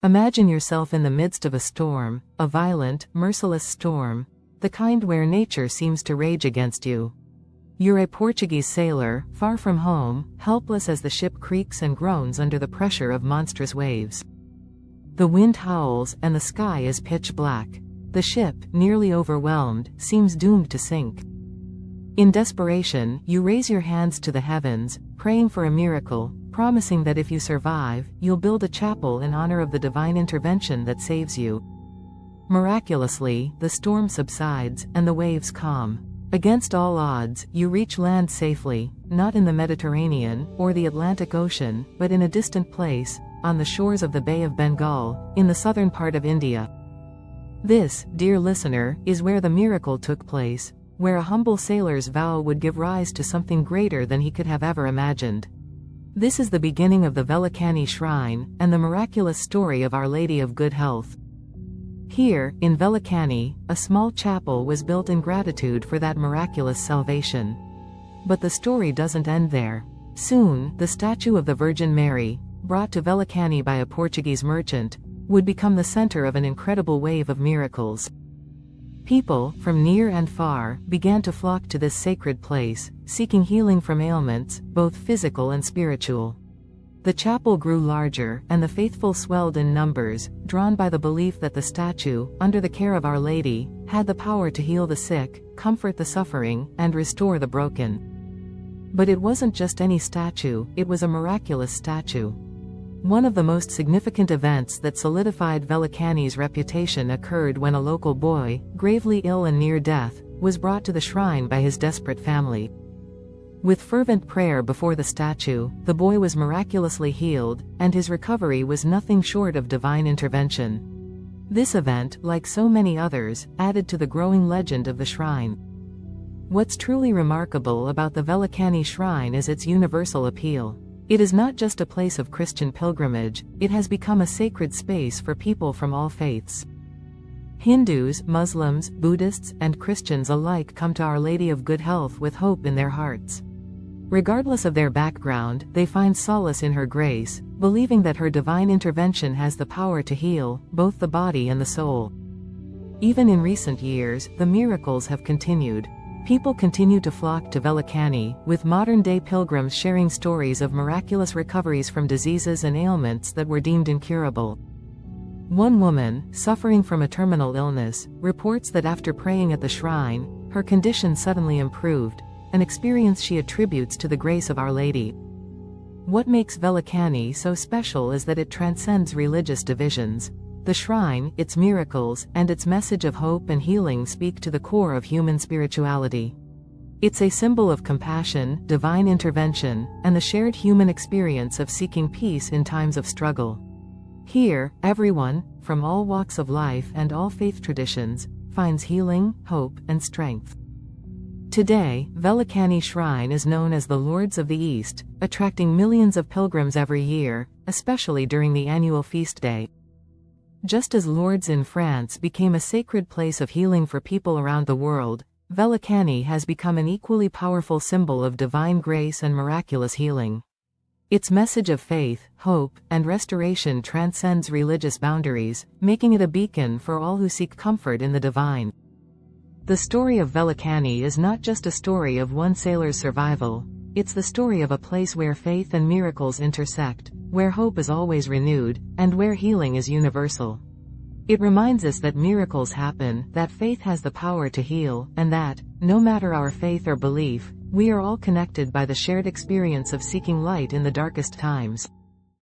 Imagine yourself in the midst of a storm, a violent, merciless storm, the kind where nature seems to rage against you. You're a Portuguese sailor, far from home, helpless as the ship creaks and groans under the pressure of monstrous waves. The wind howls and the sky is pitch black. The ship, nearly overwhelmed, seems doomed to sink. In desperation, you raise your hands to the heavens, praying for a miracle, promising that if you survive, you'll build a chapel in honor of the divine intervention that saves you. Miraculously, the storm subsides, and the waves calm. Against all odds, you reach land safely, not in the Mediterranean, or the Atlantic Ocean, but in a distant place, on the shores of the Bay of Bengal, in the southern part of India. This, dear listener, is where the miracle took place, where a humble sailor's vow would give rise to something greater than he could have ever imagined. This is the beginning of the Velankanni Shrine, and the miraculous story of Our Lady of Good Health. Here, in Velankanni, a small chapel was built in gratitude for that miraculous salvation. But the story doesn't end there. Soon, the statue of the Virgin Mary, brought to Velankanni by a Portuguese merchant, would become the center of an incredible wave of miracles. People, from near and far, began to flock to this sacred place, seeking healing from ailments, both physical and spiritual. The chapel grew larger, and the faithful swelled in numbers, drawn by the belief that the statue, under the care of Our Lady, had the power to heal the sick, comfort the suffering, and restore the broken. But it wasn't just any statue, it was a miraculous statue. One of the most significant events that solidified Velankanni's reputation occurred when a local boy, gravely ill and near death, was brought to the shrine by his desperate family. With fervent prayer before the statue, the boy was miraculously healed, and his recovery was nothing short of divine intervention. This event, like so many others, added to the growing legend of the shrine. What's truly remarkable about the Velankanni Shrine is its universal appeal. It is not just a place of Christian pilgrimage, it has become a sacred space for people from all faiths. Hindus, Muslims, Buddhists, and Christians alike come to Our Lady of Good Health with hope in their hearts. Regardless of their background, they find solace in her grace, believing that her divine intervention has the power to heal both the body and the soul. Even in recent years, the miracles have continued. People continue to flock to Velankanni, with modern-day pilgrims sharing stories of miraculous recoveries from diseases and ailments that were deemed incurable. One woman, suffering from a terminal illness, reports that after praying at the shrine, her condition suddenly improved, an experience she attributes to the grace of Our Lady. What makes Velankanni so special is that it transcends religious divisions. The shrine, its miracles, and its message of hope and healing speak to the core of human spirituality. It's a symbol of compassion, divine intervention, and the shared human experience of seeking peace in times of struggle. Here, everyone, from all walks of life and all faith traditions, finds healing, hope, and strength. Today, Velankanni Shrine is known as the Lourdes of the East, attracting millions of pilgrims every year, especially during the annual feast day. Just as Lourdes in France became a sacred place of healing for people around the world, Velankanni has become an equally powerful symbol of divine grace and miraculous healing. Its message of faith, hope, and restoration transcends religious boundaries, making it a beacon for all who seek comfort in the divine. The story of Velankanni is not just a story of one sailor's survival, it's the story of a place where faith and miracles intersect, where hope is always renewed, and where healing is universal. It reminds us that miracles happen, that faith has the power to heal, and that, no matter our faith or belief, we are all connected by the shared experience of seeking light in the darkest times.